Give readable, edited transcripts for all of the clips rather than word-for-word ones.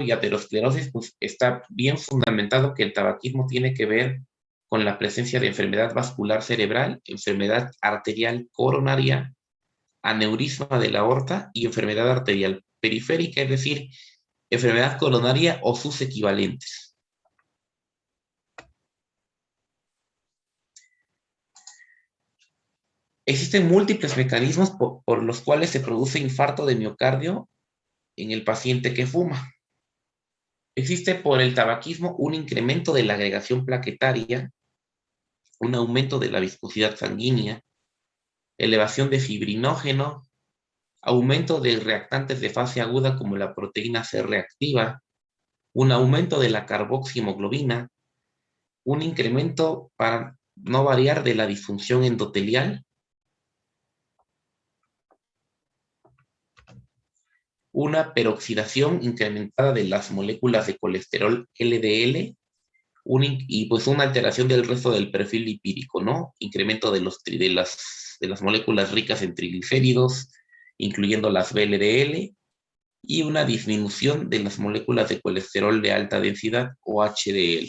y aterosclerosis, pues está bien fundamentado que el tabaquismo tiene que ver con la presencia de enfermedad vascular cerebral, enfermedad arterial coronaria, aneurisma de la aorta y enfermedad arterial periférica, es decir, enfermedad coronaria o sus equivalentes. Existen múltiples mecanismos por los cuales se produce infarto de miocardio en el paciente que fuma. Existe por el tabaquismo un incremento de la agregación plaquetaria, un aumento de la viscosidad sanguínea, elevación de fibrinógeno, aumento de reactantes de fase aguda como la proteína C reactiva, un aumento de la carboxihemoglobina, un incremento, para no variar, de la disfunción endotelial, una peroxidación incrementada de las moléculas de colesterol LDL y pues una alteración del resto del perfil lipídico, ¿no? Incremento de las moléculas ricas en triglicéridos, incluyendo las VLDL, y una disminución de las moléculas de colesterol de alta densidad o HDL.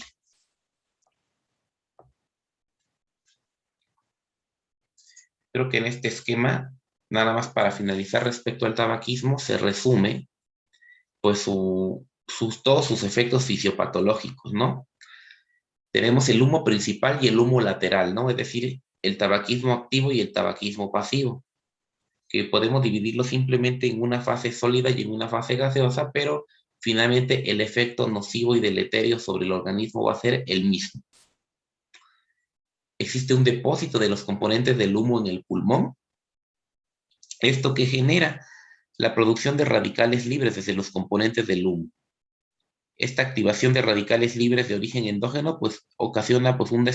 Creo que en este esquema, nada más para finalizar respecto al tabaquismo, se resume pues todos sus efectos fisiopatológicos, ¿no? Tenemos el humo principal y el humo lateral, ¿no? Es decir, el tabaquismo activo y el tabaquismo pasivo, que podemos dividirlo simplemente en una fase sólida y en una fase gaseosa, pero finalmente el efecto nocivo y deleterio sobre el organismo va a ser el mismo. Existe un depósito de los componentes del humo en el pulmón, esto que genera la producción de radicales libres desde los componentes del humo. Esta activación de radicales libres de origen endógeno pues ocasiona pues un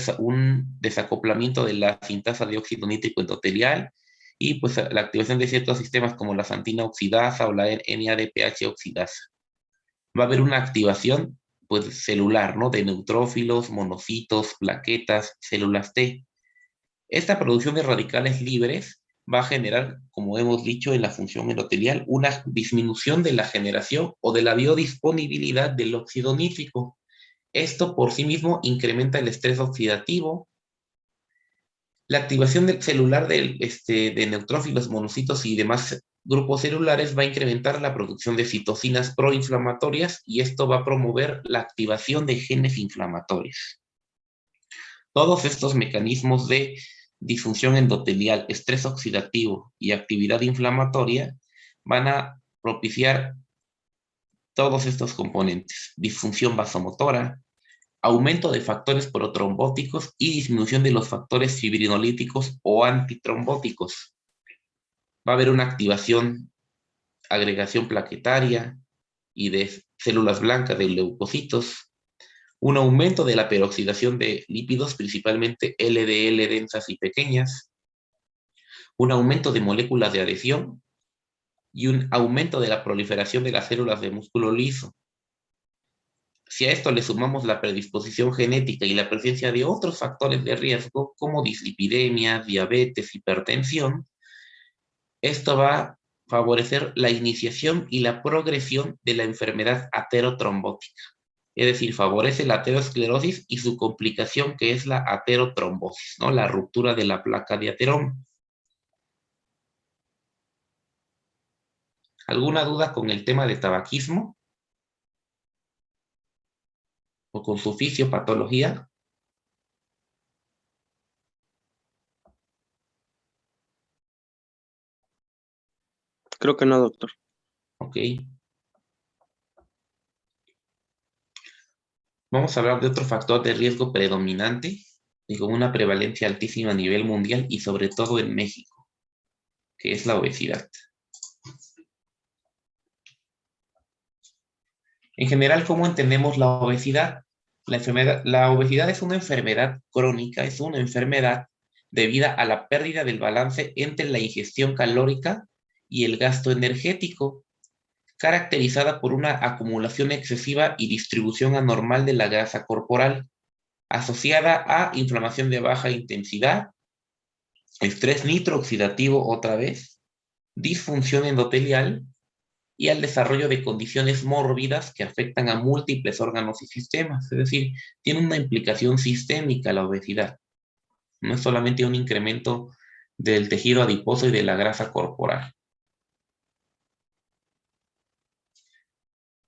desacoplamiento de la sintasa de óxido nítrico endotelial y pues la activación de ciertos sistemas como la santina oxidasa o la NADPH oxidasa. Va a haber una activación pues celular, ¿no? De neutrófilos, monocitos, plaquetas, células T. Esta producción de radicales libres va a generar, como hemos dicho en la función endotelial, una disminución de la generación o de la biodisponibilidad del óxido nítrico. Esto por sí mismo incrementa el estrés oxidativo. La activación celular de neutrófilos, monocitos y demás grupos celulares va a incrementar la producción de citocinas proinflamatorias y esto va a promover la activación de genes inflamatorios. Todos estos mecanismos de disfunción endotelial, estrés oxidativo y actividad inflamatoria van a propiciar todos estos componentes: disfunción vasomotora, aumento de factores protrombóticos y disminución de los factores fibrinolíticos o antitrombóticos. Va a haber una activación, agregación plaquetaria y de células blancas de leucocitos, un aumento de la peroxidación de lípidos, principalmente LDL densas y pequeñas, un aumento de moléculas de adhesión y un aumento de la proliferación de las células de músculo liso. Si a esto le sumamos la predisposición genética y la presencia de otros factores de riesgo como dislipidemia, diabetes, hipertensión, esto va a favorecer la iniciación y la progresión de la enfermedad aterotrombótica. Es decir, favorece la aterosclerosis y su complicación, que es la aterotrombosis, ¿no? La ruptura de la placa de ateroma. ¿Alguna duda con el tema de tabaquismo o con su fisiopatología? Creo que no, doctor. Ok. Vamos a hablar de otro factor de riesgo predominante y con una prevalencia altísima a nivel mundial y sobre todo en México, que es la obesidad. En general, ¿cómo entendemos la obesidad? La obesidad es una enfermedad crónica, es una enfermedad debida a la pérdida del balance entre la ingestión calórica y el gasto energético, caracterizada por una acumulación excesiva y distribución anormal de la grasa corporal, asociada a inflamación de baja intensidad, estrés nitrooxidativo otra vez, disfunción endotelial y al desarrollo de condiciones mórbidas que afectan a múltiples órganos y sistemas. Es decir, tiene una implicación sistémica la obesidad. No es solamente un incremento del tejido adiposo y de la grasa corporal.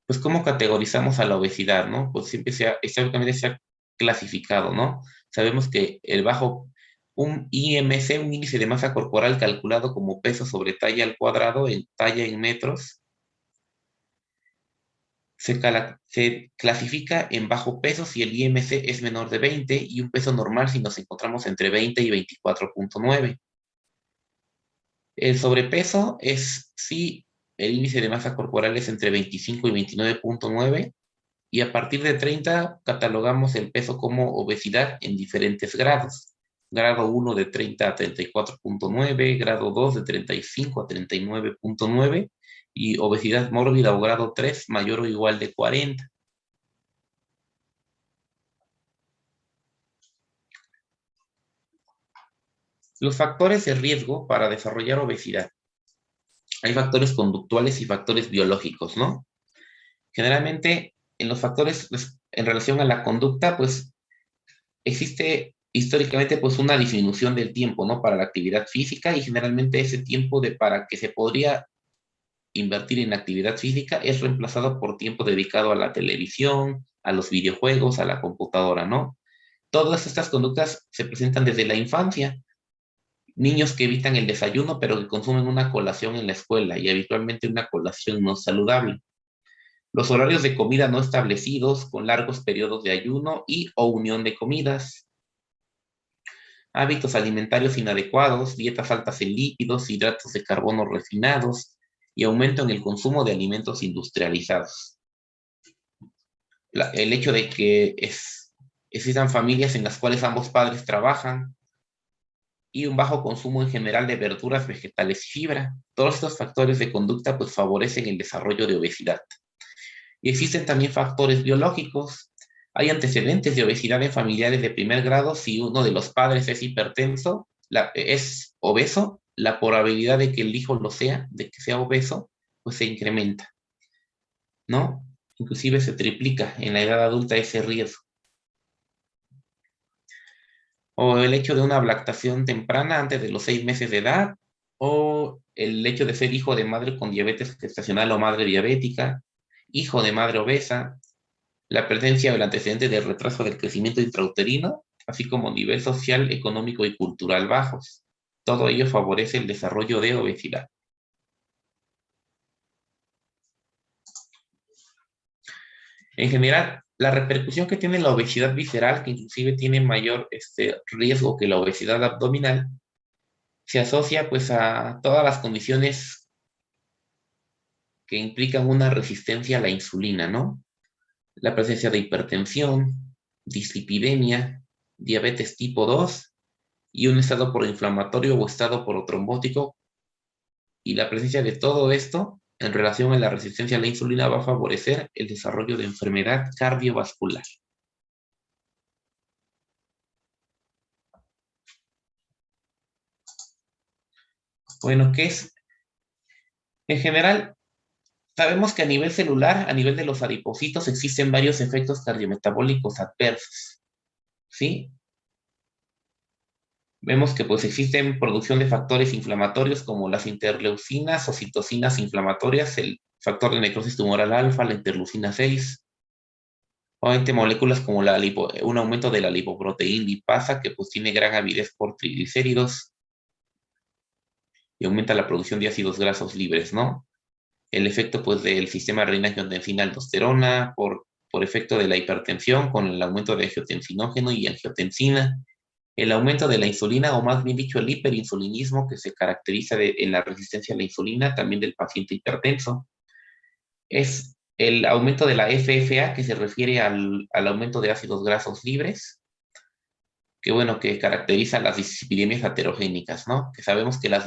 Pues, ¿cómo categorizamos a la obesidad, no? Pues siempre históricamente se ha clasificado, ¿no? Sabemos que un IMC, un índice de masa corporal calculado como peso sobre talla al cuadrado, en talla en metros, se clasifica en bajo peso si el IMC es menor de 20 y un peso normal si nos encontramos entre 20 y 24.9. El sobrepeso es si el índice de masa corporal es entre 25 y 29.9 y a partir de 30 catalogamos el peso como obesidad en diferentes grados. Grado 1 de 30 a 34.9, grado 2 de 35 a 39.9 y obesidad mórbida o grado 3 mayor o igual de 40. Los factores de riesgo para desarrollar obesidad. Hay factores conductuales y factores biológicos, ¿no? Generalmente, en los factores, pues, en relación a la conducta, pues, existe históricamente, pues, una disminución del tiempo, ¿no? Para la actividad física y generalmente ese tiempo para que se podría invertir en actividad física es reemplazado por tiempo dedicado a la televisión, a los videojuegos, a la computadora, ¿no? Todas estas conductas se presentan desde la infancia. Niños que evitan el desayuno, pero que consumen una colación en la escuela y habitualmente una colación no saludable. Los horarios de comida no establecidos, con largos periodos de ayuno y o unión de comidas. Hábitos alimentarios inadecuados, dietas altas en lípidos, hidratos de carbono refinados y aumento en el consumo de alimentos industrializados. El hecho de que existan familias en las cuales ambos padres trabajan, y un bajo consumo en general de verduras, vegetales y fibra. Todos estos factores de conducta pues favorecen el desarrollo de obesidad. Y existen también factores biológicos. Hay antecedentes de obesidad en familiares de primer grado. Si uno de los padres es hipertenso, es obeso, la probabilidad de que el hijo lo sea, de que sea obeso, pues se incrementa, ¿no? Inclusive se triplica en la edad adulta ese riesgo. O el hecho de una lactación temprana antes de los 6 meses de edad, o el hecho de ser hijo de madre con diabetes gestacional o madre diabética, hijo de madre obesa, la presencia o el antecedente de retraso del crecimiento intrauterino, así como nivel social, económico y cultural bajos. Todo ello favorece el desarrollo de obesidad. En general, la repercusión que tiene la obesidad visceral, que inclusive tiene mayor riesgo que la obesidad abdominal, se asocia pues a todas las condiciones que implican una resistencia a la insulina, ¿no? La presencia de hipertensión, dislipidemia, diabetes tipo 2 y un estado proinflamatorio o estado protrombótico. Y la presencia de todo esto en relación a la resistencia a la insulina va a favorecer el desarrollo de enfermedad cardiovascular. Bueno, ¿qué es? En general, sabemos que a nivel celular, a nivel de los adipocitos, existen varios efectos cardiometabólicos adversos, ¿sí? Vemos que pues existen producción de factores inflamatorios como las interleucinas o citocinas inflamatorias, el factor de necrosis tumoral alfa, la interleucina 6, obviamente moléculas como un aumento de la lipoproteína lipasa que pues tiene gran avidez por triglicéridos y aumenta la producción de ácidos grasos libres, ¿no? El efecto pues del sistema renina-angiotensina-aldosterona por efecto de la hipertensión con el aumento de angiotensinógeno y angiotensina, el aumento de la insulina, o más bien dicho, el hiperinsulinismo que se caracteriza en la resistencia a la insulina, también del paciente hipertenso. Es el aumento de la FFA, que se refiere al aumento de ácidos grasos libres, que bueno, que caracteriza las dislipidemias aterogénicas, ¿no? Que sabemos que la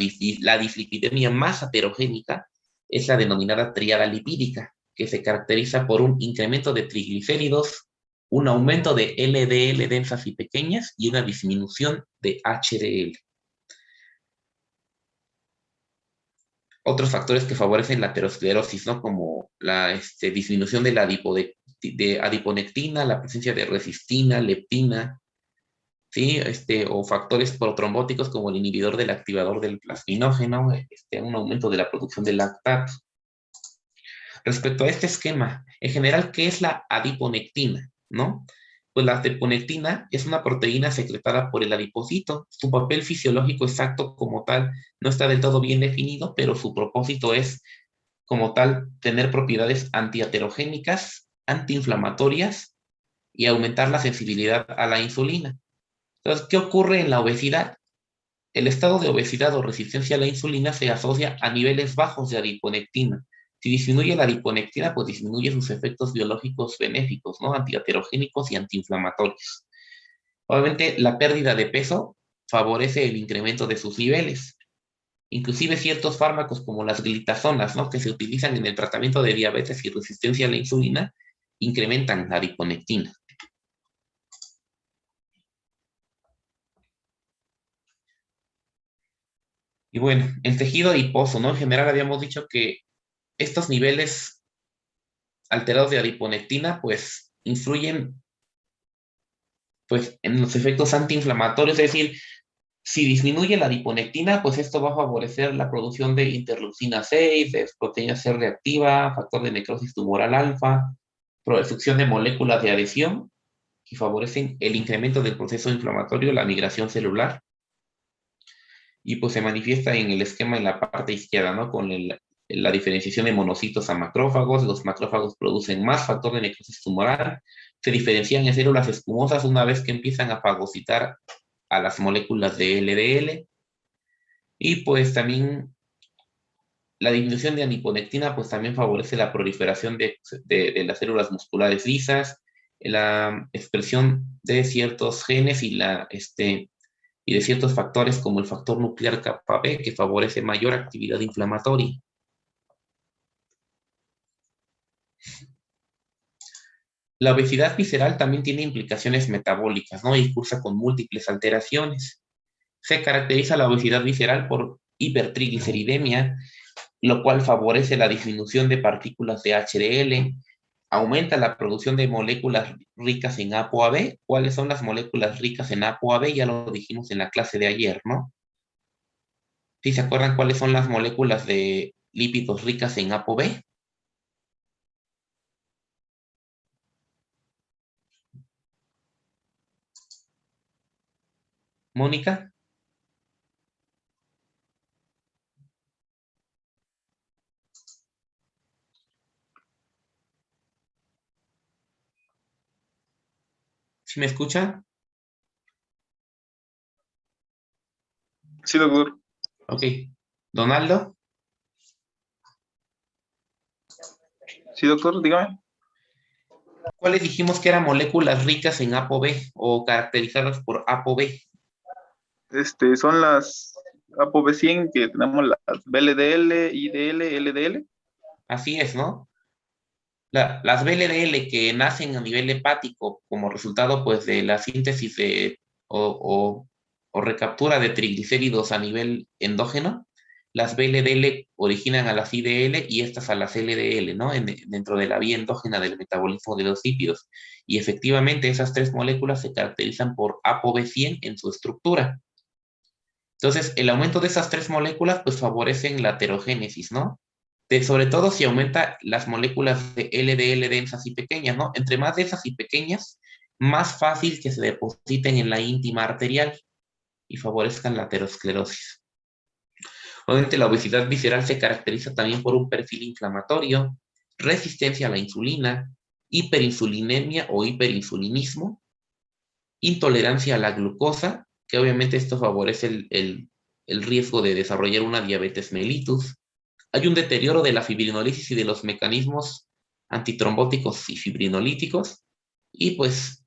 dislipidemia más aterogénica es la denominada triada lipídica, que se caracteriza por un incremento de triglicéridos, un aumento de LDL densas y pequeñas y una disminución de HDL. Otros factores que favorecen la aterosclerosis, ¿no? Como la disminución de la de adiponectina, la presencia de resistina, leptina, ¿sí? O factores protrombóticos como el inhibidor del activador del plasminógeno, un aumento de la producción de lactato. Respecto a este esquema, en general, ¿qué es la adiponectina? ¿No? Pues la adiponectina es una proteína secretada por el adipocito. Su papel fisiológico exacto como tal no está del todo bien definido, pero su propósito es, como tal, tener propiedades antiaterogénicas, antiinflamatorias y aumentar la sensibilidad a la insulina. Entonces, ¿qué ocurre en la obesidad? El estado de obesidad o resistencia a la insulina se asocia a niveles bajos de adiponectina. Si disminuye la adiponectina, pues disminuye sus efectos biológicos benéficos, ¿no? Antiaterogénicos y antiinflamatorios. Obviamente, la pérdida de peso favorece el incremento de sus niveles. Inclusive ciertos fármacos como las glitazonas, ¿no? Que se utilizan en el tratamiento de diabetes y resistencia a la insulina, incrementan la adiponectina. Y bueno, el tejido adiposo, ¿no? En general habíamos dicho que estos niveles alterados de adiponectina, pues, influyen, pues, en los efectos antiinflamatorios, es decir, si disminuye la adiponectina, pues esto va a favorecer la producción de interleucina 6, de proteína C reactiva, factor de necrosis tumoral alfa, producción de moléculas de adhesión que favorecen el incremento del proceso inflamatorio, la migración celular, y pues se manifiesta en el esquema en la parte izquierda, ¿no? Con la diferenciación de monocitos a macrófagos. Los macrófagos producen más factor de necrosis tumoral, se diferencian en células escumosas una vez que empiezan a fagocitar a las moléculas de LDL, y pues también la disminución de adiponectina pues también favorece la proliferación de las células musculares lisas, la expresión de ciertos genes y de ciertos factores como el factor nuclear kappa B, que favorece mayor actividad inflamatoria. La obesidad visceral también tiene implicaciones metabólicas, ¿no? Y cursa con múltiples alteraciones. Se caracteriza la obesidad visceral por hipertrigliceridemia, lo cual favorece la disminución de partículas de HDL, aumenta la producción de moléculas ricas en ApoA-B. ¿Cuáles son las moléculas ricas en ApoA-B? Ya lo dijimos en la clase de ayer, ¿no? ¿Sí se acuerdan cuáles son las moléculas de lípidos ricas en ApoB? Mónica, ¿sí me escucha? Sí, doctor. Ok. Donaldo, Sí, doctor, dígame. ¿cuáles dijimos que eran moléculas ricas en ApoB o caracterizadas por ApoB? Son las ApoB100 que tenemos las VLDL, IDL, LDL. Así es, ¿no? Las VLDL que nacen a nivel hepático como resultado pues de la síntesis o recaptura de triglicéridos a nivel endógeno, las VLDL originan a las IDL y estas a las LDL, ¿no? Dentro de la vía endógena del metabolismo de los lípidos. Y efectivamente esas tres moléculas se caracterizan por ApoB100 en su estructura. Entonces, el aumento de esas tres moléculas pues favorecen la aterogénesis, ¿no? Sobre todo si aumenta las moléculas de LDL densas y pequeñas, ¿no? Entre más densas y pequeñas, más fácil que se depositen en la íntima arterial y favorezcan la aterosclerosis. Obviamente la obesidad visceral se caracteriza también por un perfil inflamatorio, resistencia a la insulina, hiperinsulinemia o hiperinsulinismo, intolerancia a la glucosa, que obviamente esto favorece el riesgo de desarrollar una diabetes mellitus. Hay un deterioro de la fibrinolisis y de los mecanismos antitrombóticos y fibrinolíticos, y pues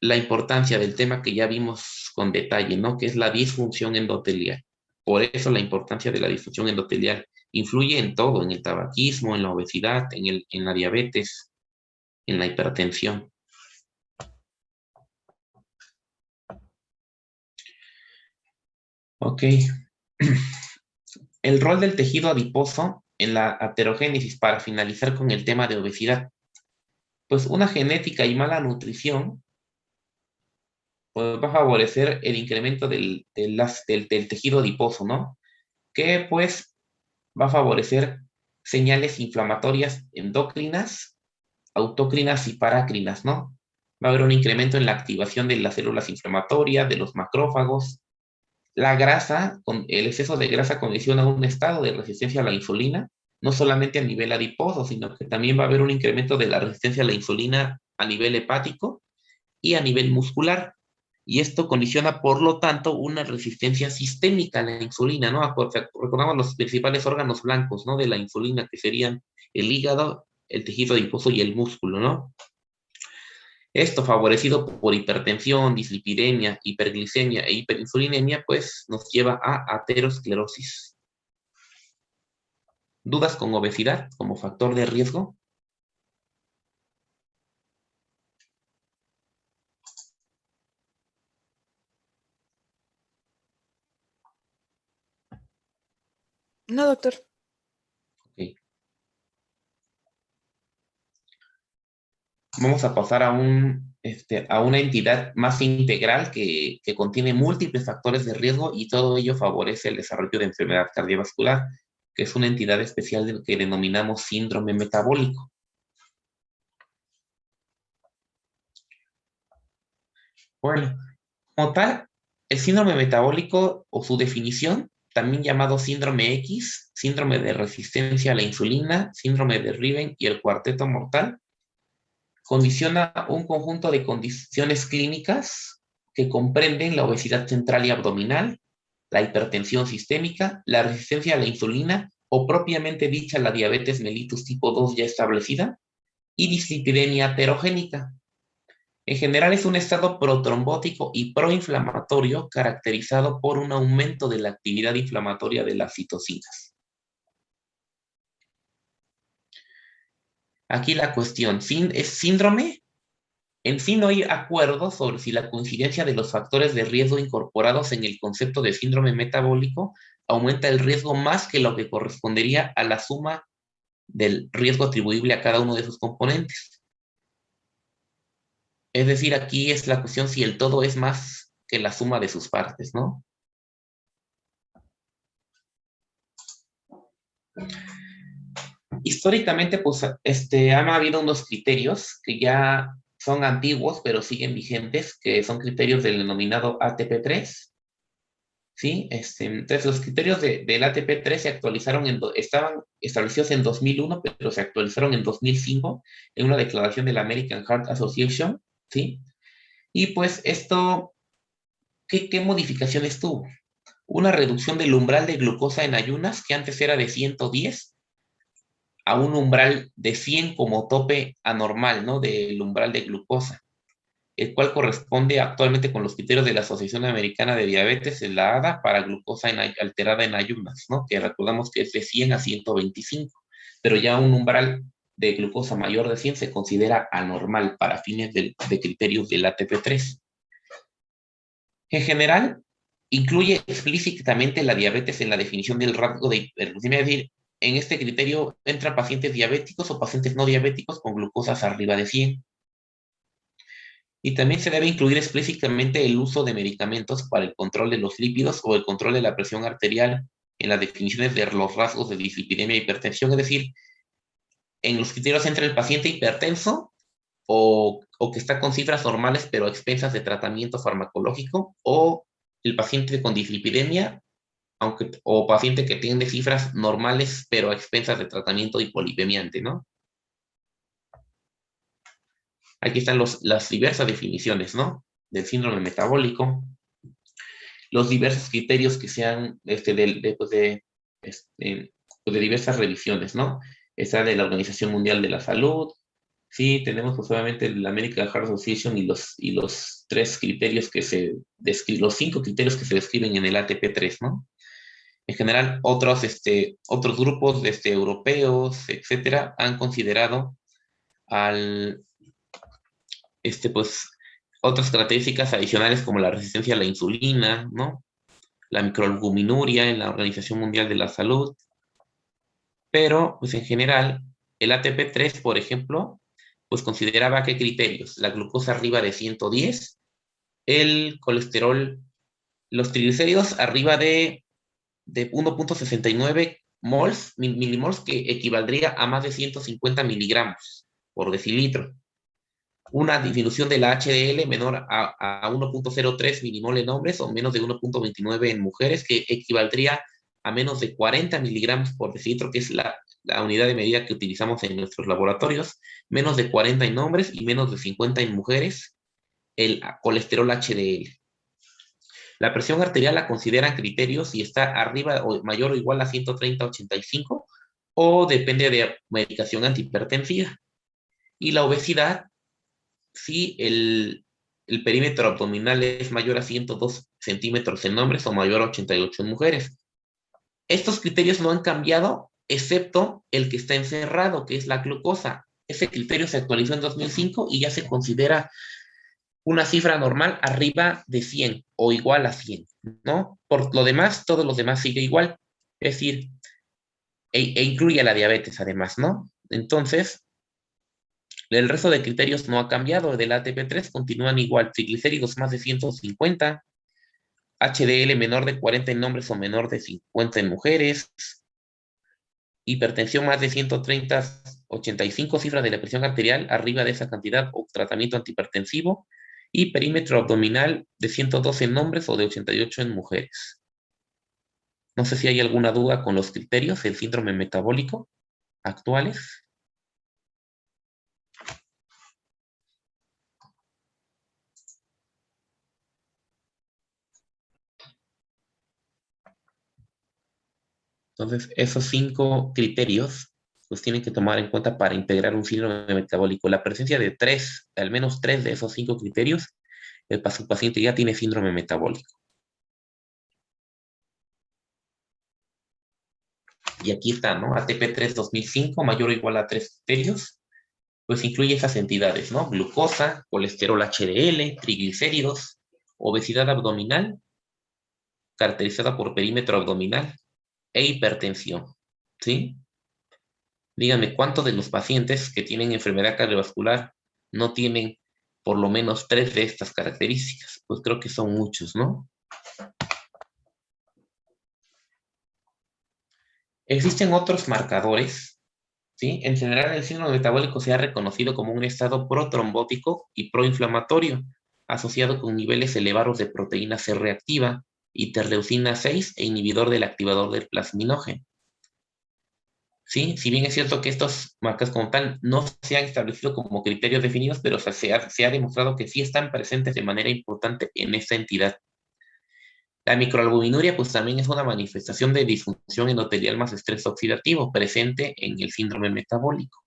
la importancia del tema que ya vimos con detalle, ¿no? Que es la disfunción endotelial. Por eso la importancia de la disfunción endotelial influye en todo, en el tabaquismo, en la obesidad, en la diabetes, en la hipertensión. Ok. El rol del tejido adiposo en la aterogénesis, para finalizar con el tema de obesidad. Pues una genética y mala nutrición pues, va a favorecer el incremento del tejido adiposo, ¿no? Que pues va a favorecer señales inflamatorias endócrinas, autócrinas y parácrinas, ¿no? Va a haber un incremento en la activación de las células inflamatorias, de los macrófagos. La grasa, el exceso de grasa condiciona un estado de resistencia a la insulina, no solamente a nivel adiposo, sino que también va a haber un incremento de la resistencia a la insulina a nivel hepático y a nivel muscular. Y esto condiciona, por lo tanto, una resistencia sistémica a la insulina, ¿no? Recordamos los principales órganos blancos, ¿no? De la insulina, que serían el hígado, el tejido adiposo y el músculo, ¿no? Esto, favorecido por hipertensión, dislipidemia, hiperglicemia e hiperinsulinemia, pues nos lleva a aterosclerosis. ¿Dudas con obesidad como factor de riesgo? No, doctor. Ok. Vamos a pasar a una entidad más integral que contiene múltiples factores de riesgo y todo ello favorece el desarrollo de enfermedad cardiovascular, que es una entidad especial que denominamos síndrome metabólico. Bueno, como tal, el síndrome metabólico o su definición, también llamado síndrome X, síndrome de resistencia a la insulina, síndrome de Riven y el cuarteto mortal, condiciona un conjunto de condiciones clínicas que comprenden la obesidad central y abdominal, la hipertensión sistémica, la resistencia a la insulina o propiamente dicha la diabetes mellitus tipo 2 ya establecida y dislipidemia aterogénica. En general es un estado protrombótico y proinflamatorio caracterizado por un aumento de la actividad inflamatoria de las citocinas. Aquí la cuestión, ¿es síndrome? En sí no hay acuerdo sobre si la coincidencia de los factores de riesgo incorporados en el concepto de síndrome metabólico aumenta el riesgo más que lo que correspondería a la suma del riesgo atribuible a cada uno de sus componentes. Es decir, aquí es la cuestión si el todo es más que la suma de sus partes, ¿no? Históricamente, pues, han habido unos criterios que ya son antiguos, pero siguen vigentes, que son criterios del denominado ATP3, ¿sí? Entonces, los criterios del ATP3 se actualizaron, estaban establecidos en 2001, pero se actualizaron en 2005 en una declaración de la American Heart Association, ¿sí? Y pues esto, ¿qué modificaciones tuvo? Una reducción del umbral de glucosa en ayunas, que antes era de 110, a un umbral de 100 como tope anormal, ¿no? Del umbral de glucosa, el cual corresponde actualmente con los criterios de la Asociación Americana de Diabetes, en la ADA, para glucosa alterada en ayunas, ¿no? Que recordamos que es de 100 a 125, pero ya un umbral de glucosa mayor de 100 se considera anormal para fines de criterios del ATP3. En general, incluye explícitamente la diabetes en la definición del rasgo de hiperglucemia, es decir, en este criterio entran pacientes diabéticos o pacientes no diabéticos con glucosas arriba de 100. Y también se debe incluir explícitamente el uso de medicamentos para el control de los lípidos o el control de la presión arterial en las definiciones de los rasgos de dislipidemia e hipertensión, es decir, en los criterios entra el paciente hipertenso o que está con cifras normales pero a expensas de tratamiento farmacológico, o el paciente con dislipidemia, o paciente que tiene cifras normales pero a expensas de tratamiento hipolipemiante, ¿no? Aquí están las diversas definiciones, ¿no? Del síndrome metabólico, los diversos criterios que sean de diversas revisiones, ¿no? Está de la Organización Mundial de la Salud, sí, tenemos pues obviamente la American Heart Association y los tres criterios que se describen, los 5 criterios que se describen en el ATP3, ¿no? En general, otros grupos europeos, etcétera, han considerado al, pues, otras características adicionales como la resistencia a la insulina, ¿no? la microalbuminuria en la Organización Mundial de la Salud, pero pues en general el ATP3, por ejemplo, pues consideraba qué criterios: la glucosa arriba de 110, el colesterol, los triglicéridos arriba de 1.69 milimols, que equivaldría a más de 150 miligramos por decilitro. Una disminución de la HDL menor a 1.03 milimol en hombres o menos de 1.29 en mujeres, que equivaldría a menos de 40 miligramos por decilitro, que es la unidad de medida que utilizamos en nuestros laboratorios, menos de 40 en hombres y menos de 50 en mujeres, el colesterol HDL. La presión arterial la consideran criterios si está arriba o mayor o igual a 130/85 o depende de medicación antihipertensiva. Y la obesidad, si el perímetro abdominal es mayor a 102 centímetros en hombres o mayor a 88 en mujeres. Estos criterios no han cambiado, excepto el que está encerrado, que es la glucosa. Ese criterio se actualizó en 2005 y ya se considera una cifra normal arriba de 100 o igual a 100, ¿no? Por lo demás, todos los demás sigue igual. Es decir, e incluye la diabetes además, ¿no? Entonces, el resto de criterios no ha cambiado. Del ATP3 continúan igual: triglicéridos más de 150, HDL menor de 40 en hombres o menor de 50 en mujeres, hipertensión más de 130/85, cifra de la presión arterial arriba de esa cantidad o tratamiento antihipertensivo, y perímetro abdominal de 112 en hombres o de 88 en mujeres. No sé si hay alguna duda con los criterios del síndrome metabólico actuales. Entonces, esos 5 criterios pues tienen que tomar en cuenta para integrar un síndrome metabólico. La presencia de al menos 3 de esos 5 criterios, el paciente ya tiene síndrome metabólico. Y aquí está, ¿no? ATP3 2005, mayor o igual a 3 criterios, pues incluye esas entidades, ¿no? Glucosa, colesterol HDL, triglicéridos, obesidad abdominal, caracterizada por perímetro abdominal, e hipertensión, ¿sí? Díganme, ¿cuántos de los pacientes que tienen enfermedad cardiovascular no tienen por lo menos 3 de estas características? Pues creo que son muchos, ¿no? Existen otros marcadores, ¿sí? En general, el síndrome metabólico se ha reconocido como un estado protrombótico y proinflamatorio, asociado con niveles elevados de proteína C reactiva, interleucina 6 e inhibidor del activador del plasminógeno. ¿Sí? Si bien es cierto que estos marcas como tal no se han establecido como criterios definidos, pero se ha demostrado que sí están presentes de manera importante en esta entidad. La microalbuminuria pues también es una manifestación de disfunción endotelial más estrés oxidativo presente en el síndrome metabólico.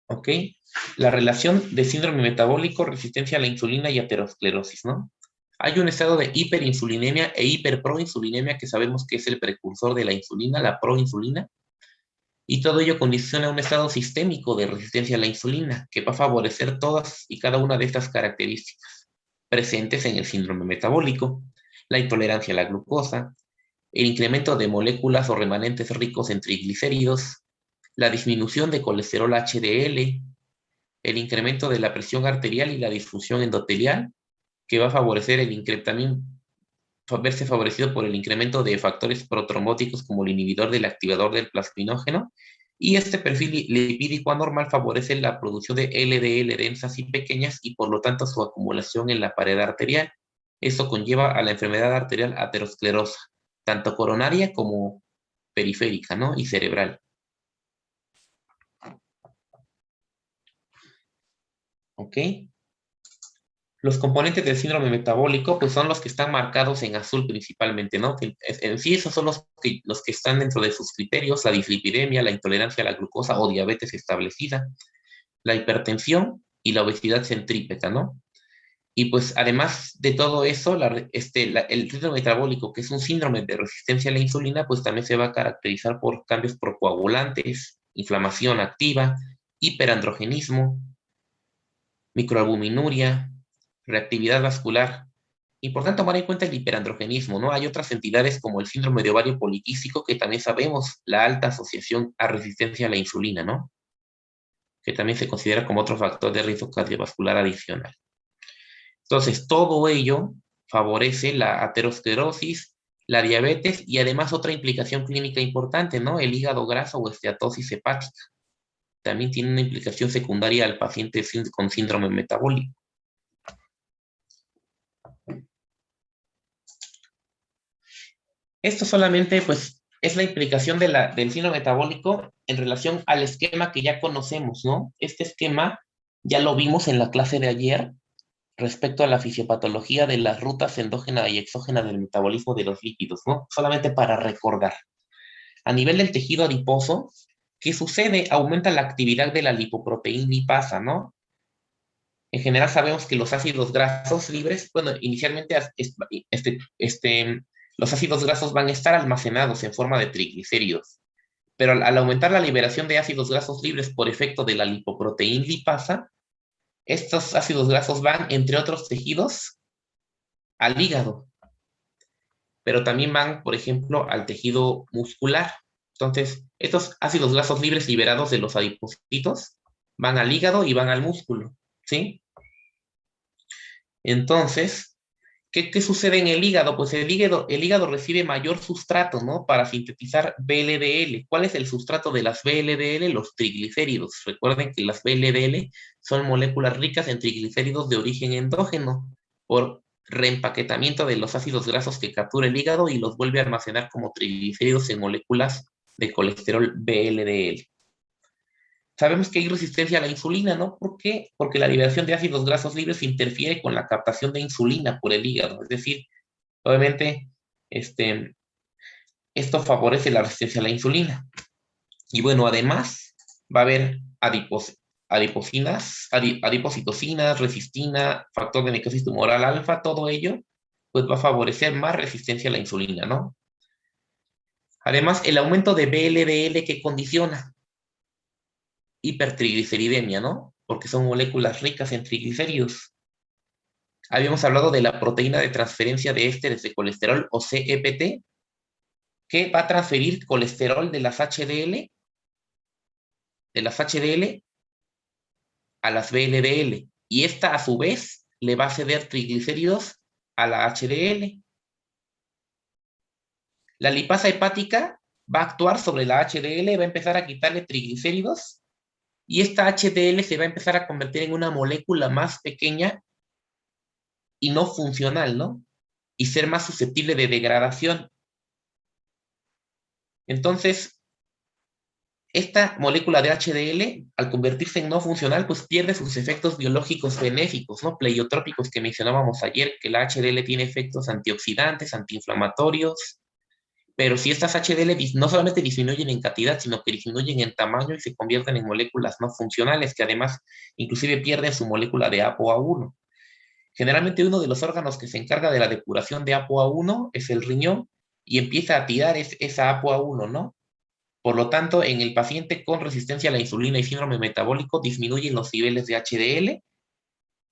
¿Ok? La relación de síndrome metabólico, resistencia a la insulina y aterosclerosis, ¿no? Hay un estado de hiperinsulinemia e hiperproinsulinemia, que sabemos que es el precursor de la insulina, la proinsulina, y todo ello condiciona un estado sistémico de resistencia a la insulina, que va a favorecer todas y cada una de estas características presentes en el síndrome metabólico: la intolerancia a la glucosa, el incremento de moléculas o remanentes ricos en triglicéridos, la disminución de colesterol HDL, el incremento de la presión arterial y la disfunción endotelial, que va a favorecer verse favorecido por el incremento de factores protrombóticos como el inhibidor del activador del plasminógeno, y este perfil lipídico anormal favorece la producción de LDL densas y pequeñas y por lo tanto su acumulación en la pared arterial. Esto conlleva a la enfermedad arterial aterosclerosa, tanto coronaria como periférica, ¿no? Y cerebral. ¿Ok? Los componentes del síndrome metabólico pues son los que están marcados en azul principalmente, ¿no? Que en sí esos son los que están dentro de sus criterios: la dislipidemia, la intolerancia a la glucosa o diabetes establecida, la hipertensión y la obesidad centrípeta, ¿no? Y pues además de todo eso, el síndrome metabólico, que es un síndrome de resistencia a la insulina, pues también se va a caracterizar por cambios procoagulantes, inflamación activa, hiperandrogenismo, microalbuminuria, reactividad vascular. Importante tomar en cuenta el hiperandrogenismo, ¿no? Hay otras entidades como el síndrome de ovario poliquístico que también sabemos la alta asociación a resistencia a la insulina, ¿no? Que también se considera como otro factor de riesgo cardiovascular adicional. Entonces, todo ello favorece la aterosclerosis, la diabetes y además otra implicación clínica importante, ¿no? El hígado graso o esteatosis hepática. También tiene una implicación secundaria al paciente con síndrome metabólico. Esto solamente, pues, es la implicación del síndrome metabólico en relación al esquema que ya conocemos, ¿no? Este esquema ya lo vimos en la clase de ayer respecto a la fisiopatología de las rutas endógena y exógena del metabolismo de los lípidos, ¿no? Solamente para recordar. A nivel del tejido adiposo, ¿qué sucede? Aumenta la actividad de la lipoproteína lipasa, ¿no? En general sabemos que los ácidos grasos libres, bueno, inicialmente los ácidos grasos van a estar almacenados en forma de triglicéridos, pero al aumentar la liberación de ácidos grasos libres por efecto de la lipoproteína lipasa, estos ácidos grasos van, entre otros tejidos, al hígado, pero también van, por ejemplo, al tejido muscular. Entonces, estos ácidos grasos libres liberados de los adipocitos van al hígado y van al músculo, ¿sí? Entonces, ¿qué sucede en el hígado? Pues el hígado recibe mayor sustrato, ¿no? Para sintetizar VLDL. ¿Cuál es el sustrato de las VLDL? Los triglicéridos. Recuerden que las VLDL son moléculas ricas en triglicéridos de origen endógeno por reempaquetamiento de los ácidos grasos que captura el hígado y los vuelve a almacenar como triglicéridos en moléculas de colesterol VLDL. Sabemos que hay resistencia a la insulina, ¿no? ¿Por qué? Porque la liberación de ácidos grasos libres interfiere con la captación de insulina por el hígado. Es decir, obviamente, esto favorece la resistencia a la insulina. Y bueno, además, va a haber adipocitocinas, resistina, factor de necrosis tumoral alfa, todo ello, pues va a favorecer más resistencia a la insulina, ¿no? Además, el aumento de VLDL que condiciona hipertrigliceridemia, ¿no? Porque son moléculas ricas en triglicéridos. Habíamos hablado de la proteína de transferencia de ésteres de colesterol o CEPT, que va a transferir colesterol de las HDL a las VLDL. Y esta, a su vez, le va a ceder triglicéridos a la HDL. La lipasa hepática va a actuar sobre la HDL, va a empezar a quitarle triglicéridos y esta HDL se va a empezar a convertir en una molécula más pequeña y no funcional, ¿no? Y ser más susceptible de degradación. Entonces, esta molécula de HDL, al convertirse en no funcional, pues pierde sus efectos biológicos benéficos, ¿no? Pleiotrópicos que mencionábamos ayer, que la HDL tiene efectos antioxidantes, antiinflamatorios, pero si estas HDL no solamente disminuyen en cantidad, sino que disminuyen en tamaño y se convierten en moléculas no funcionales, que además inclusive pierden su molécula de ApoA1. Generalmente uno de los órganos que se encarga de la depuración de ApoA1 es el riñón y empieza a tirar esa ApoA1, ¿no? Por lo tanto, en el paciente con resistencia a la insulina y síndrome metabólico disminuyen los niveles de HDL,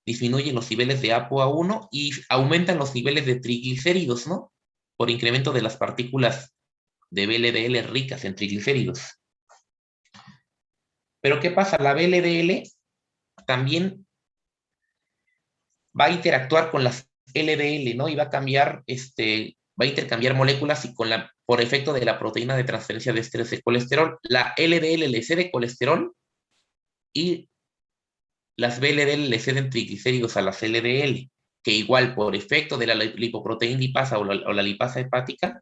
disminuyen los niveles de ApoA1 y aumentan los niveles de triglicéridos, ¿no? Por incremento de las partículas de VLDL ricas en triglicéridos. Pero ¿qué pasa? La VLDL también va a interactuar con las LDL, ¿no? Y va a cambiar, va a intercambiar moléculas y por efecto de la proteína de transferencia de ésteres de colesterol. La LDL le cede colesterol y las VLDL le ceden triglicéridos a las LDL, que igual por efecto de la lipoproteína lipasa o la lipasa hepática,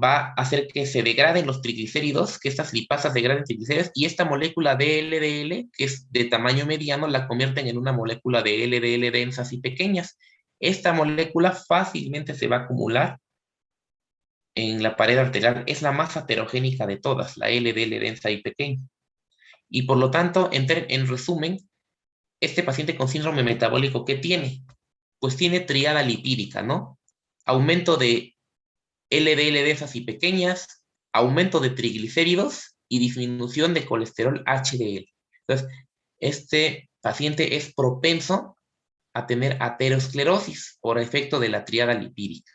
va a hacer que se degraden los triglicéridos, que estas lipasas degraden triglicéridos, y esta molécula de LDL, que es de tamaño mediano, la convierten en una molécula de LDL densas y pequeñas. Esta molécula fácilmente se va a acumular en la pared arterial. Es la más heterogénica de todas, la LDL densa y pequeña. Y por lo tanto, en resumen, este paciente con síndrome metabólico, ¿qué tiene? Pues tiene triada lipídica, ¿no? Aumento de LDL densas y pequeñas, aumento de triglicéridos y disminución de colesterol HDL. Entonces, este paciente es propenso a tener aterosclerosis por efecto de la tríada lipídica.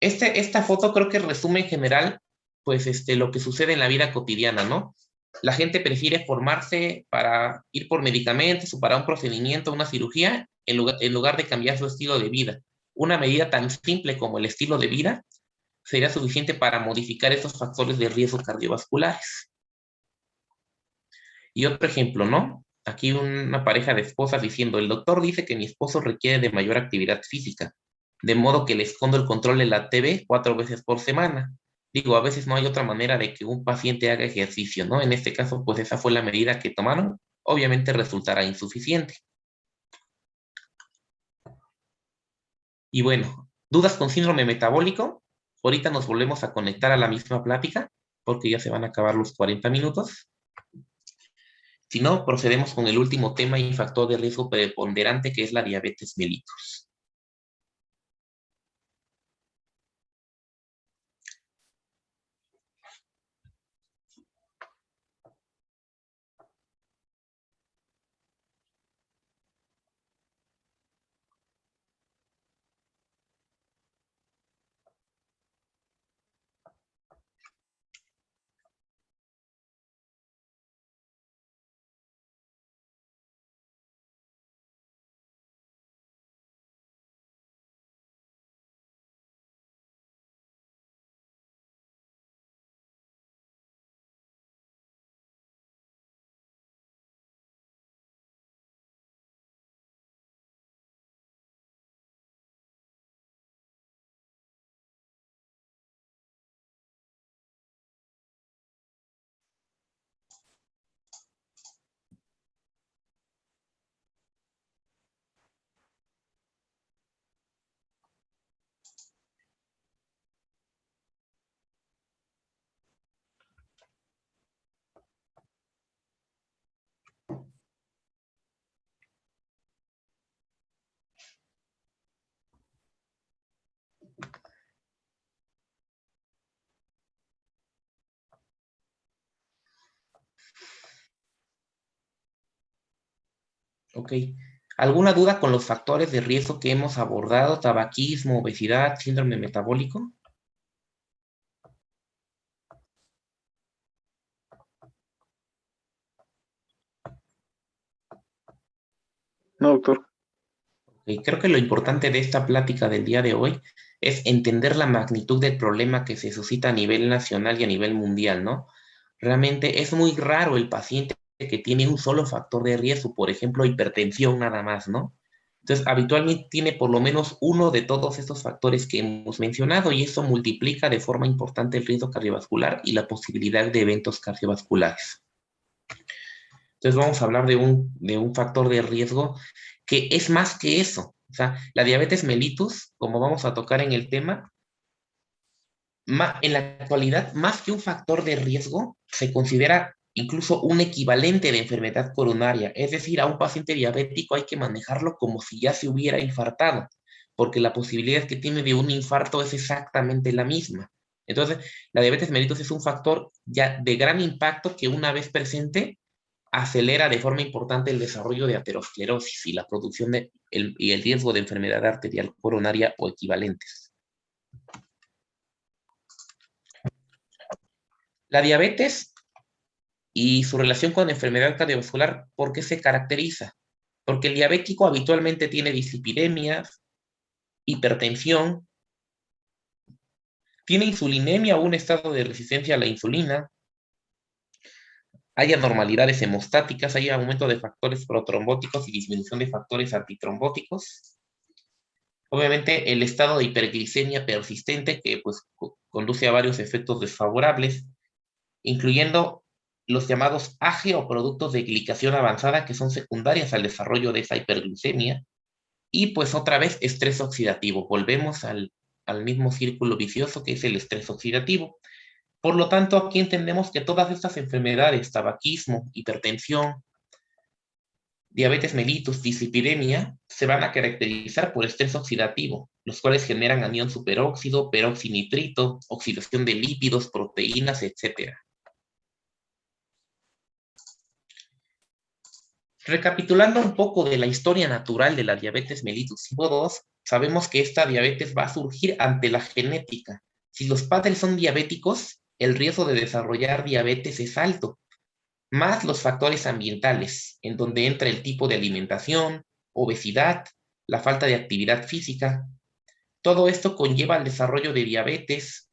Esta foto creo que resume en general pues, lo que sucede en la vida cotidiana, ¿no? La gente prefiere formarse para ir por medicamentos o para un procedimiento, una cirugía, en lugar de cambiar su estilo de vida. Una medida tan simple como el estilo de vida sería suficiente para modificar estos factores de riesgo cardiovasculares. Y otro ejemplo, ¿no? Aquí una pareja de esposas diciendo, el doctor dice que mi esposo requiere de mayor actividad física, de modo que le escondo el control de la TV 4 veces por semana. Digo, a veces no hay otra manera de que un paciente haga ejercicio, ¿no? En este caso, pues esa fue la medida que tomaron. Obviamente resultará insuficiente. Y bueno, ¿dudas con síndrome metabólico? Ahorita nos volvemos a conectar a la misma plática, porque ya se van a acabar los 40 minutos. Si no, procedemos con el último tema y factor de riesgo preponderante, que es la diabetes mellitus. Ok. ¿Alguna duda con los factores de riesgo que hemos abordado? Tabaquismo, obesidad, síndrome metabólico. No, doctor. Ok, creo que lo importante de esta plática del día de hoy es entender la magnitud del problema que se suscita a nivel nacional y a nivel mundial, ¿no? Realmente es muy raro el paciente que tiene un solo factor de riesgo, por ejemplo, hipertensión nada más, ¿no? Entonces, habitualmente tiene por lo menos uno de todos estos factores que hemos mencionado y eso multiplica de forma importante el riesgo cardiovascular y la posibilidad de eventos cardiovasculares. Entonces, vamos a hablar de un factor de riesgo que es más que eso. O sea, la diabetes mellitus, como vamos a tocar en el tema, en la actualidad, más que un factor de riesgo, se considera incluso un equivalente de enfermedad coronaria. Es decir, a un paciente diabético hay que manejarlo como si ya se hubiera infartado, porque la posibilidad que tiene de un infarto es exactamente la misma. Entonces, la diabetes mellitus es un factor ya de gran impacto que una vez presente acelera de forma importante el desarrollo de aterosclerosis y la producción y el riesgo de enfermedad arterial coronaria o equivalentes. La diabetes y su relación con la enfermedad cardiovascular, ¿por qué se caracteriza? Porque el diabético habitualmente tiene dislipidemias, hipertensión, tiene insulinemia o un estado de resistencia a la insulina, hay anormalidades hemostáticas, hay aumento de factores protrombóticos y disminución de factores antitrombóticos. Obviamente, el estado de hiperglicemia persistente que pues, conduce a varios efectos desfavorables, incluyendo los llamados AGE o productos de glicación avanzada que son secundarias al desarrollo de esa hiperglucemia. Y pues otra vez, estrés oxidativo. Volvemos al mismo círculo vicioso que es el estrés oxidativo. Por lo tanto, aquí entendemos que todas estas enfermedades, tabaquismo, hipertensión, diabetes mellitus, dislipidemia, se van a caracterizar por estrés oxidativo, los cuales generan anión superóxido, peroxinitrito, oxidación de lípidos, proteínas, etc. Recapitulando un poco de la historia natural de la diabetes mellitus tipo 2, sabemos que esta diabetes va a surgir ante la genética. Si los padres son diabéticos, el riesgo de desarrollar diabetes es alto, más los factores ambientales, en donde entra el tipo de alimentación, obesidad, la falta de actividad física. Todo esto conlleva al desarrollo de diabetes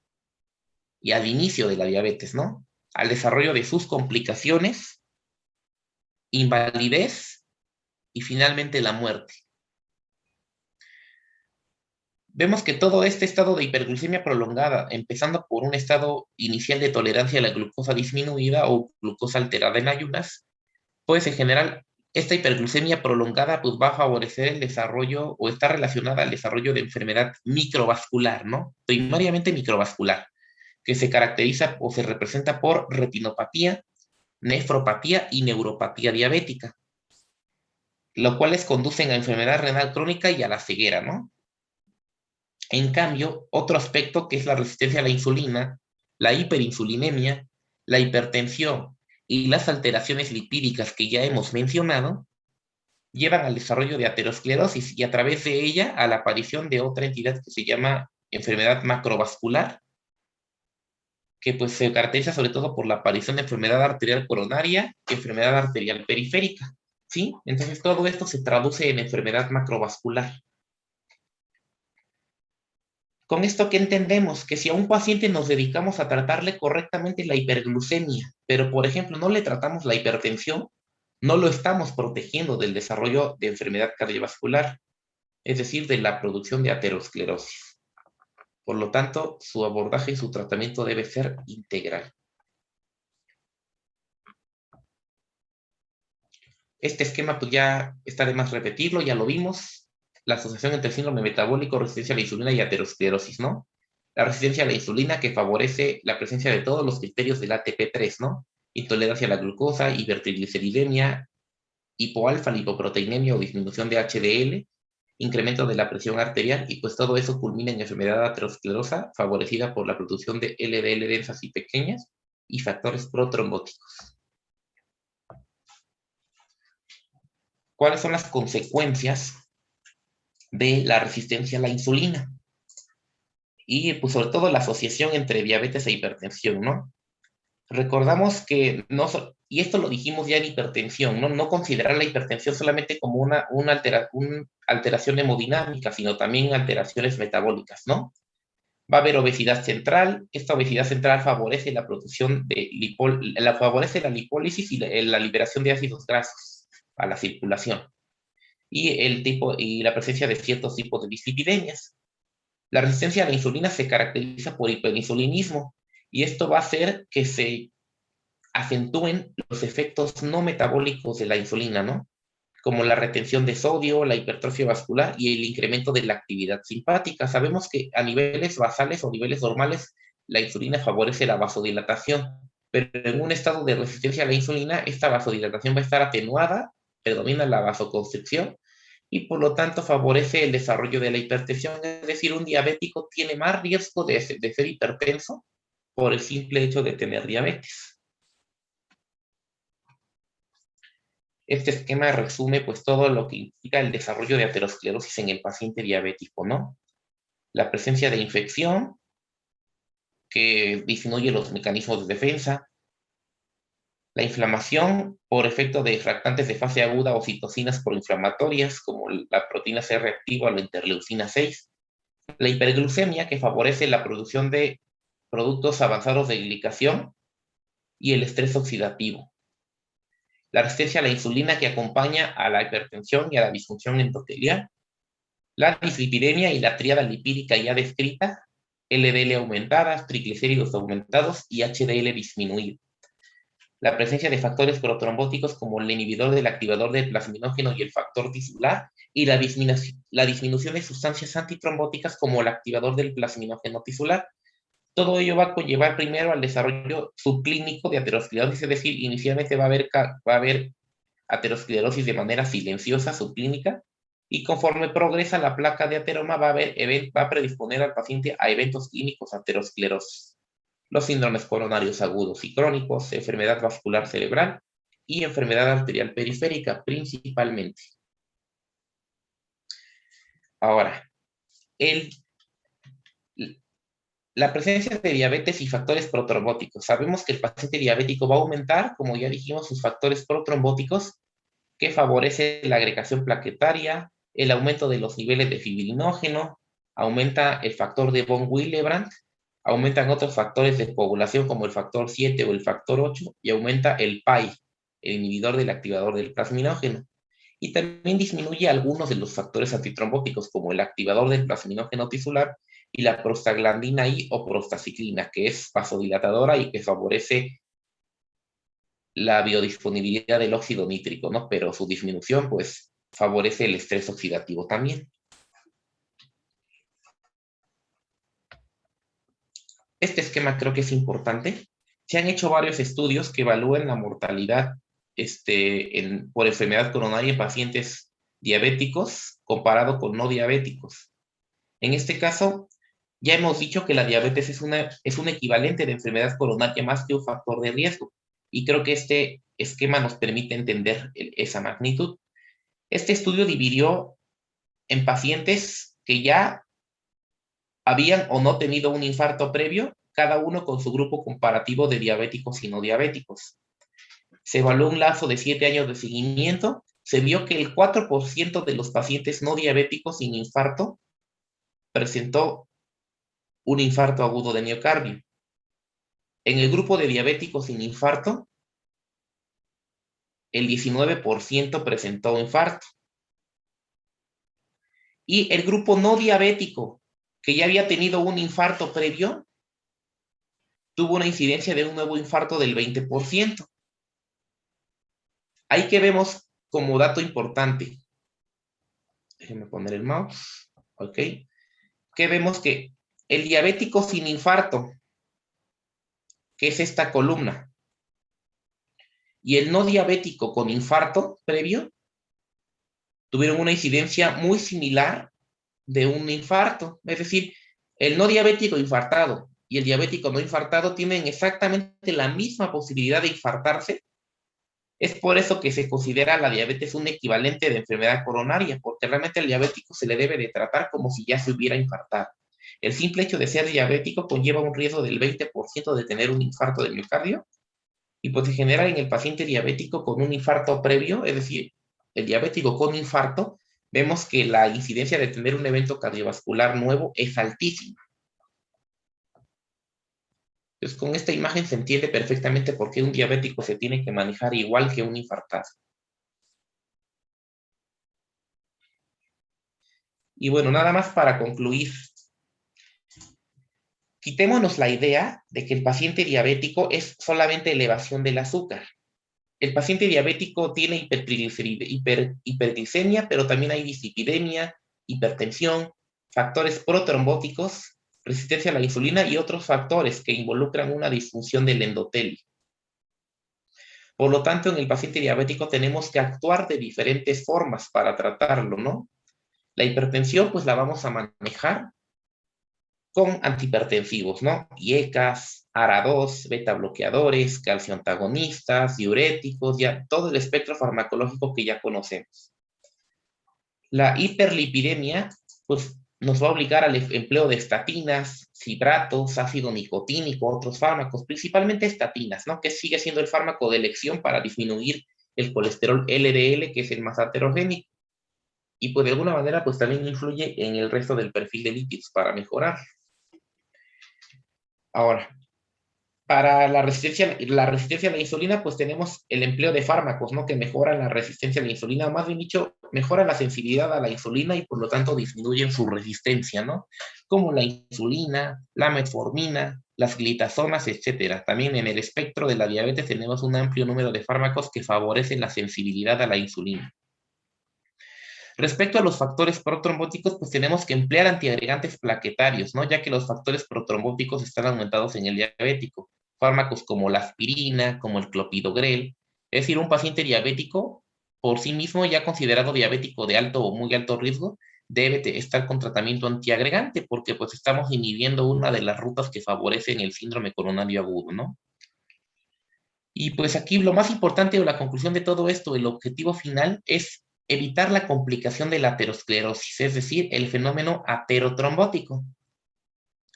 y al inicio de la diabetes, ¿no? Al desarrollo de sus complicaciones, invalidez y finalmente la muerte. Vemos que todo este estado de hiperglucemia prolongada, empezando por un estado inicial de tolerancia a la glucosa disminuida o glucosa alterada en ayunas, pues en general esta hiperglucemia prolongada pues va a favorecer el desarrollo o está relacionada al desarrollo de enfermedad microvascular, ¿no? Primariamente microvascular, que se caracteriza o se representa por retinopatía, nefropatía y neuropatía diabética, lo cuales conducen a enfermedad renal crónica y a la ceguera, ¿no? En cambio, otro aspecto que es la resistencia a la insulina, la hiperinsulinemia, la hipertensión y las alteraciones lipídicas que ya hemos mencionado, llevan al desarrollo de aterosclerosis y a través de ella a la aparición de otra entidad que se llama enfermedad macrovascular, que pues se caracteriza sobre todo por la aparición de enfermedad arterial coronaria y enfermedad arterial periférica, ¿sí? Entonces todo esto se traduce en enfermedad macrovascular. Con esto, ¿qué entendemos? Que si a un paciente nos dedicamos a tratarle correctamente la hiperglucemia, pero por ejemplo no le tratamos la hipertensión, no lo estamos protegiendo del desarrollo de enfermedad cardiovascular, es decir, de la producción de aterosclerosis. Por lo tanto, su abordaje y su tratamiento debe ser integral. Este esquema pues ya está de más repetirlo, ya lo vimos. La asociación entre síndrome metabólico, resistencia a la insulina y aterosclerosis, ¿no? La resistencia a la insulina que favorece la presencia de todos los criterios del ATP3, ¿no? Intolerancia a la glucosa, hipertrigliceridemia, hipoalfa, lipoproteinemia o disminución de HDL, incremento de la presión arterial y pues todo eso culmina en enfermedad aterosclerosa favorecida por la producción de LDL densas y pequeñas y factores protrombóticos. ¿Cuáles son las consecuencias de la resistencia a la insulina? Y pues sobre todo la asociación entre diabetes e hipertensión, ¿no? Recordamos que no, y esto lo dijimos ya en hipertensión, no considerar la hipertensión solamente como una alteración hemodinámica, sino también alteraciones metabólicas, ¿no? Va a haber obesidad central, esta obesidad central favorece la producción de favorece la lipólisis y la liberación de ácidos grasos a la circulación, y la presencia de ciertos tipos de dislipidemias. La resistencia a la insulina se caracteriza por hiperinsulinismo, y esto va a hacer que se acentúen los efectos no metabólicos de la insulina, ¿no? Como la retención de sodio, la hipertrofia vascular y el incremento de la actividad simpática. Sabemos que a niveles basales o niveles normales la insulina favorece la vasodilatación, pero en un estado de resistencia a la insulina, esta vasodilatación va a estar atenuada, predomina la vasoconstricción y por lo tanto favorece el desarrollo de la hipertensión. Es decir, un diabético tiene más riesgo de ser hipertenso por el simple hecho de tener diabetes. Este esquema resume pues todo lo que implica el desarrollo de aterosclerosis en el paciente diabético, ¿no? La presencia de infección, que disminuye los mecanismos de defensa, la inflamación por efecto de fractantes de fase aguda o citocinas proinflamatorias, como la proteína C reactiva o la interleucina 6, la hiperglucemia, que favorece la producción de productos avanzados de glicación, y el estrés oxidativo. La resistencia a la insulina, que acompaña a la hipertensión y a la disfunción endotelial, la dislipidemia y la tríada lipídica ya descrita, LDL aumentadas, triglicéridos aumentados y HDL disminuido. La presencia de factores protrombóticos como el inhibidor del activador del plasminógeno y el factor tisular, y la disminución de sustancias antitrombóticas como el activador del plasminógeno tisular. Todo ello va a conllevar primero al desarrollo subclínico de aterosclerosis, es decir, inicialmente va a haber aterosclerosis de manera silenciosa subclínica, y conforme progresa la placa de ateroma va a predisponer al paciente a eventos clínicos aterosclerosis. Los síndromes coronarios agudos y crónicos, enfermedad vascular cerebral y enfermedad arterial periférica, principalmente. Ahora, la presencia de diabetes y factores protrombóticos. Sabemos que el paciente diabético va a aumentar, como ya dijimos, sus factores protrombóticos, que favorece la agregación plaquetaria, el aumento de los niveles de fibrinógeno, aumenta el factor de von Willebrand, aumentan otros factores de coagulación como el factor 7 o el factor 8, y aumenta el PAI, el inhibidor del activador del plasminógeno. Y también disminuye algunos de los factores antitrombóticos, como el activador del plasminógeno tisular y la prostaglandina I o prostaciclina, que es vasodilatadora y que favorece la biodisponibilidad del óxido nítrico, ¿no? Pero su disminución, pues, favorece el estrés oxidativo también. Este esquema creo que es importante. Se han hecho varios estudios que evalúan la mortalidad por enfermedad coronaria en pacientes diabéticos comparado con no diabéticos. En este caso, ya hemos dicho que la diabetes es un equivalente de enfermedad coronaria más que un factor de riesgo. Y creo que este esquema nos permite entender esa magnitud. Este estudio dividió en pacientes que ya habían o no tenido un infarto previo, cada uno con su grupo comparativo de diabéticos y no diabéticos. Se evaluó un lazo de 7 años de seguimiento. Se vio que el 4% de los pacientes no diabéticos sin infarto presentó un infarto agudo de miocardio. En el grupo de diabéticos sin infarto, el 19% presentó infarto. Y el grupo no diabético, que ya había tenido un infarto previo, tuvo una incidencia de un nuevo infarto del 20%. Ahí que vemos como dato importante. Déjenme poner el mouse. Ok. Que vemos que el diabético sin infarto, que es esta columna, y el no diabético con infarto previo, tuvieron una incidencia muy similar de un infarto. Es decir, el no diabético infartado y el diabético no infartado tienen exactamente la misma posibilidad de infartarse. Es por eso que se considera la diabetes un equivalente de enfermedad coronaria, porque realmente al diabético se le debe de tratar como si ya se hubiera infartado. El simple hecho de ser diabético conlleva un riesgo del 20% de tener un infarto de miocardio, y pues se genera en el paciente diabético con un infarto previo, es decir, el diabético con infarto, vemos que la incidencia de tener un evento cardiovascular nuevo es altísima. Entonces, con esta imagen se entiende perfectamente por qué un diabético se tiene que manejar igual que un infartado. Y bueno, nada más para concluir. Quitémonos la idea de que el paciente diabético es solamente elevación del azúcar. El paciente diabético tiene hiperglicemia, pero también hay dislipidemia, hipertensión, factores protrombóticos, resistencia a la insulina y otros factores que involucran una disfunción del endotelio. Por lo tanto, en el paciente diabético tenemos que actuar de diferentes formas para tratarlo, ¿no? La hipertensión, pues la vamos a manejar con antihipertensivos, ¿no? IECAS, ARA2, beta bloqueadores, calcio antagonistas, diuréticos, ya todo el espectro farmacológico que ya conocemos. La hiperlipidemia, pues nos va a obligar al empleo de estatinas, citratos, ácido nicotínico, otros fármacos, principalmente estatinas, ¿no? Que sigue siendo el fármaco de elección para disminuir el colesterol LDL, que es el más heterogéneo. Y pues de alguna manera, pues también influye en el resto del perfil de lípidos para mejorar. Ahora, para la resistencia a la insulina, pues tenemos el empleo de fármacos, ¿no? Que mejoran la resistencia a la insulina, o más bien dicho, mejoran la sensibilidad a la insulina y por lo tanto disminuyen su resistencia, ¿no? Como la insulina, la metformina, las glitazonas, etcétera. También en el espectro de la diabetes tenemos un amplio número de fármacos que favorecen la sensibilidad a la insulina. Respecto a los factores protrombóticos, pues tenemos que emplear antiagregantes plaquetarios, ¿no? Ya que los factores protrombóticos están aumentados en el diabético. Fármacos como la aspirina, como el clopidogrel. Es decir, un paciente diabético, por sí mismo ya considerado diabético de alto o muy alto riesgo, debe estar con tratamiento antiagregante, porque pues estamos inhibiendo una de las rutas que favorecen el síndrome coronario agudo, ¿no? Y pues aquí lo más importante o la conclusión de todo esto, el objetivo final es evitar la complicación de la aterosclerosis, es decir, el fenómeno aterotrombótico.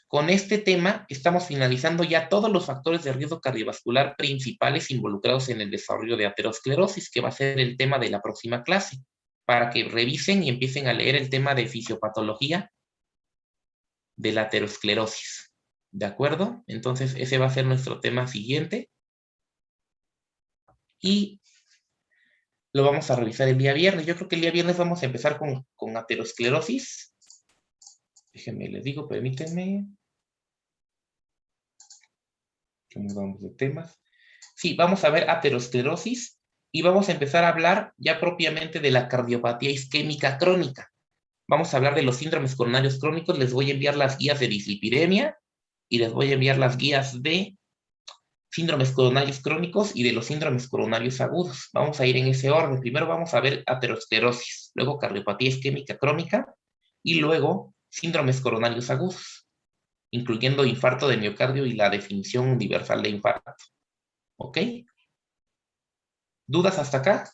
Con este tema estamos finalizando ya todos los factores de riesgo cardiovascular principales involucrados en el desarrollo de aterosclerosis, que va a ser el tema de la próxima clase, para que revisen y empiecen a leer el tema de fisiopatología de la aterosclerosis. ¿De acuerdo? Entonces ese va a ser nuestro tema siguiente. Y lo vamos a revisar el día viernes. Yo creo que el día viernes vamos a empezar con aterosclerosis. Déjenme, les digo, permítanme. Vamos de temas. Sí, vamos a ver aterosclerosis y vamos a empezar a hablar ya propiamente de la cardiopatía isquémica crónica. Vamos a hablar de los síndromes coronarios crónicos. Les voy a enviar las guías de dislipidemia y les voy a enviar las guías de síndromes coronarios crónicos y de los síndromes coronarios agudos. Vamos a ir en ese orden. Primero vamos a ver aterosclerosis, luego cardiopatía isquémica crónica y luego síndromes coronarios agudos, incluyendo infarto de miocardio y la definición universal de infarto. ¿Ok? ¿Dudas hasta acá?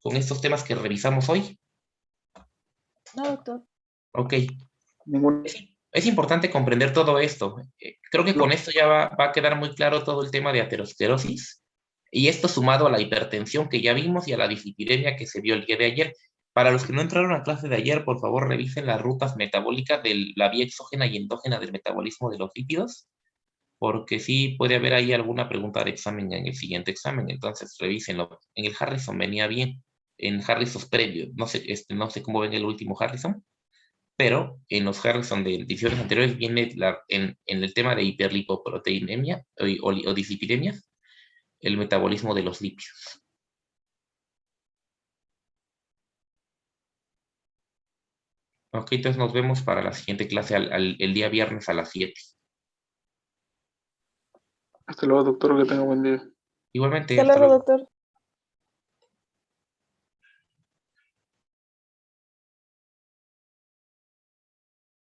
Con estos temas que revisamos hoy. No, doctor. Ok. Ningún. Es importante comprender todo esto. Creo que No. con esto ya va a quedar muy claro todo el tema de aterosclerosis. Y esto sumado a la hipertensión que ya vimos y a la dislipidemia que se vio el día de ayer. Para los que no entraron a clase de ayer, por favor revisen las rutas metabólicas de la vía exógena y endógena del metabolismo de los lípidos, porque sí puede haber ahí alguna pregunta de examen en el siguiente examen. Entonces revísenlo. En el Harrison venía bien. En Harrison previo, no sé cómo ven el último Harrison, pero en los Harrison de ediciones anteriores viene en el tema de hiperlipoproteinemia o dislipidemia, el metabolismo de los lípidos. Ok, entonces nos vemos para la siguiente clase el día viernes a las 7. Hasta luego, doctor, que tenga buen día. Igualmente, Hasta hasta luego, luego. doctor.